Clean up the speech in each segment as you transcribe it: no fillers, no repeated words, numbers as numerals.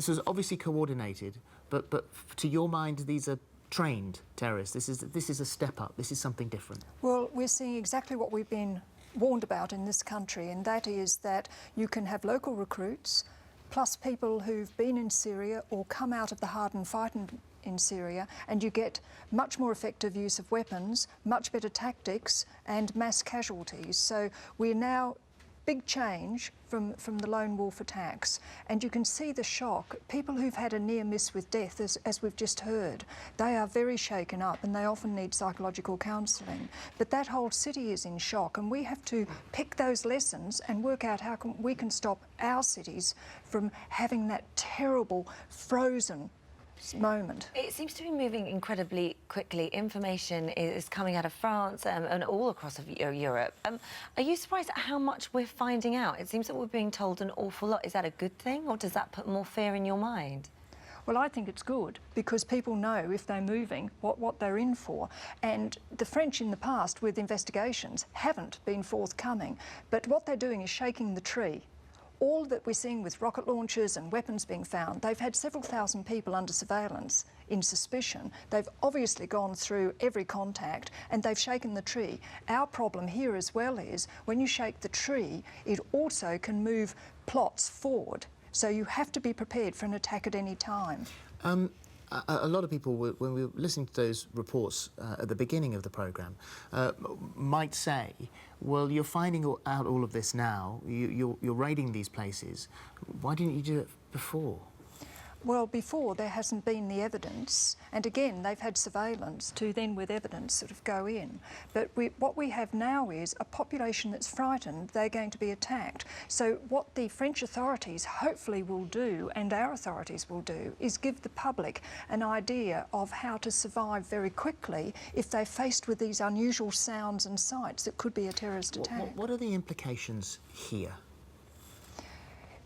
this was obviously coordinated, but to your mind, these are trained terrorists. This is a step up. This is something different. Well, we're seeing exactly what we've been warned about in this country, and that is that you can have local recruits plus people who've been in Syria or come out of the hardened fight in Syria, and you get much more effective use of weapons, much better tactics and mass casualties. So we're now big change from the lone wolf attacks, and you can see the shock. People who've had a near miss with death, as we've just heard, they are very shaken up and they often need psychological counselling. But that whole city is in shock, and we have to pick those lessons and work out how we can stop our cities from having that terrible frozen moment. It seems to be moving incredibly quickly. Information is coming out of France and all across Europe. Are you surprised at how much we're finding out? It seems that we're being told an awful lot. Is that a good thing, or does that put more fear in your mind? Well, I think it's good, because people know if they're moving what they're in for. And the French in the past with investigations haven't been forthcoming, but what they're doing is shaking the tree. All that we're seeing with rocket launchers and weapons being found, they've had several thousand people under surveillance in suspicion. They've obviously gone through every contact and they've shaken the tree. Our problem here as well is when you shake the tree, it also can move plots forward. So you have to be prepared for an attack at any time. A lot of people, when we were listening to those reports at the beginning of the programme, might say, well, you're finding out all of this now, you're raiding these places, why didn't you do it before? Well, before there hasn't been the evidence, and again they've had surveillance to then with evidence sort of go in. But what we have now is a population that's frightened they're going to be attacked. So what the French authorities hopefully will do, and our authorities will do, is give the public an idea of how to survive very quickly if they're faced with these unusual sounds and sights that could be a terrorist attack. What are the implications here?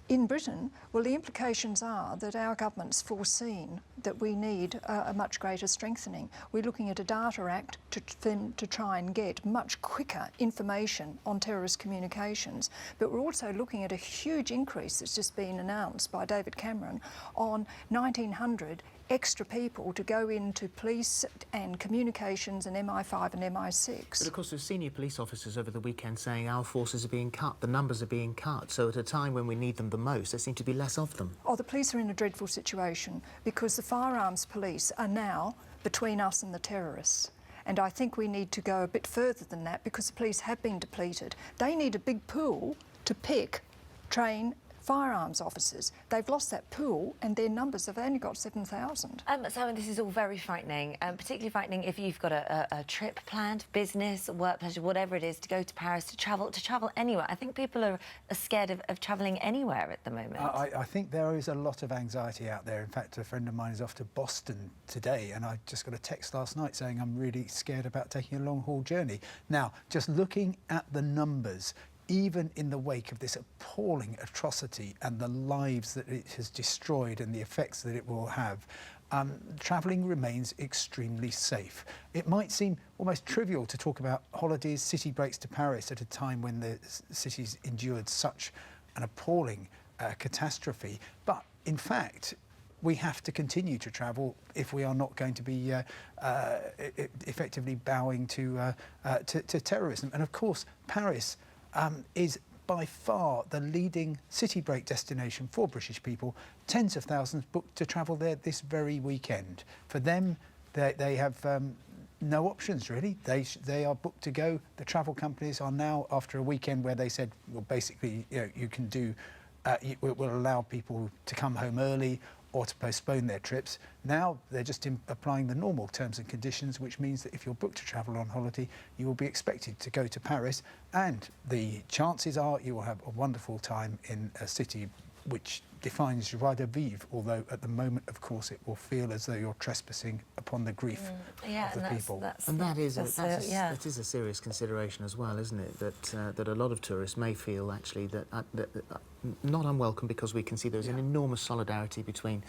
In Britain, well, the implications are that our government's foreseen that we need a much greater strengthening. We're looking at a Data Act to try and get much quicker information on terrorist communications, but we're also looking at a huge increase that's just been announced by David Cameron on 1,900 extra people to go into police and communications and MI5 and MI6. But of course there's senior police officers over the weekend saying our forces are being cut, the numbers are being cut, so at a time when we need them the most, there seem to be less of them. Oh, the police are in a dreadful situation because the firearms police are now between us and the terrorists. And I think we need to go a bit further than that because the police have been depleted. They need a big pool to pick, train firearms officers. They've lost that pool and their numbers have only got 7,000. Simon, this is all very frightening, particularly frightening if you've got a trip planned, business, work pleasure, whatever it is, to go to Paris, to travel anywhere. I think people are scared of travelling anywhere at the moment. I think there is a lot of anxiety out there. In fact, a friend of mine is off to Boston today and I just got a text last night saying I'm really scared about taking a long-haul journey. Now, just looking at the numbers, even in the wake of this appalling atrocity and the lives that it has destroyed and the effects that it will have, travelling remains extremely safe. It might seem almost trivial to talk about holidays, city breaks to Paris at a time when the city's endured such an appalling catastrophe, but in fact, we have to continue to travel if we are not going to be effectively bowing to terrorism. And of course, Paris is by far the leading city break destination for British people. Tens of thousands booked to travel there this very weekend. For them, they have no options really. They are booked to go. The travel companies are now, after a weekend where they said, well, basically, you can do, we'll allow people to come home early or to postpone their trips. Now they're just applying the normal terms and conditions, which means that if you're booked to travel on holiday, you will be expected to go to Paris, and the chances are you will have a wonderful time in a city which defines joie de vivre, although at the moment, of course, it will feel as though you're trespassing upon the grief of the people. And that is a serious consideration as well, isn't it? That a lot of tourists may feel actually that not unwelcome, because we can see there's an enormous solidarity between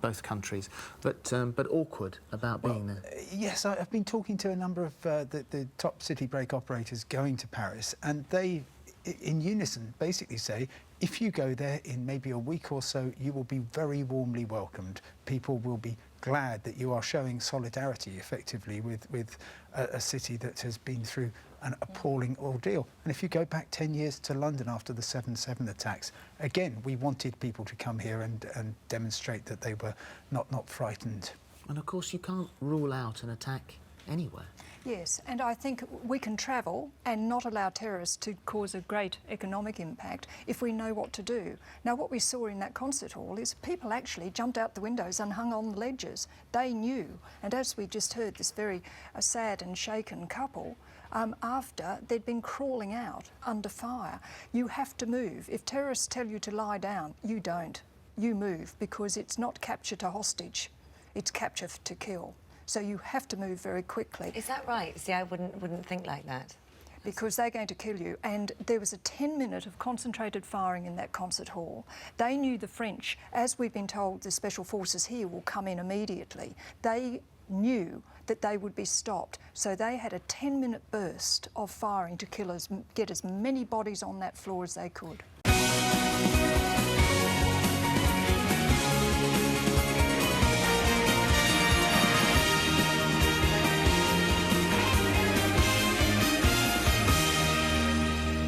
both countries, but awkward about being there. Yes, I've been talking to a number of the top city break operators going to Paris, and they in unison basically say, if you go there in maybe a week or so, you will be very warmly welcomed. People will be glad that you are showing solidarity effectively with a city that has been through an appalling ordeal. And if you go back 10 years to London after the 7/7 attacks, again, we wanted people to come here and demonstrate that they were not frightened. And of course you can't rule out an attack anywhere. Yes, and I think we can travel and not allow terrorists to cause a great economic impact if we know what to do. Now, what we saw in that concert hall is people actually jumped out the windows and hung on the ledges. They knew, and as we just heard, this very sad and shaken couple, after they'd been crawling out under fire. You have to move. If terrorists tell you to lie down, you don't. You move, because it's not capture to hostage, it's capture to kill. So you have to move very quickly. Is that right? See, I wouldn't think like that. Because they're going to kill you. And there was a 10-minute of concentrated firing in that concert hall. They knew the French, as we've been told, the special forces here will come in immediately. They knew that they would be stopped. So they had a 10-minute burst of firing to get as many bodies on that floor as they could.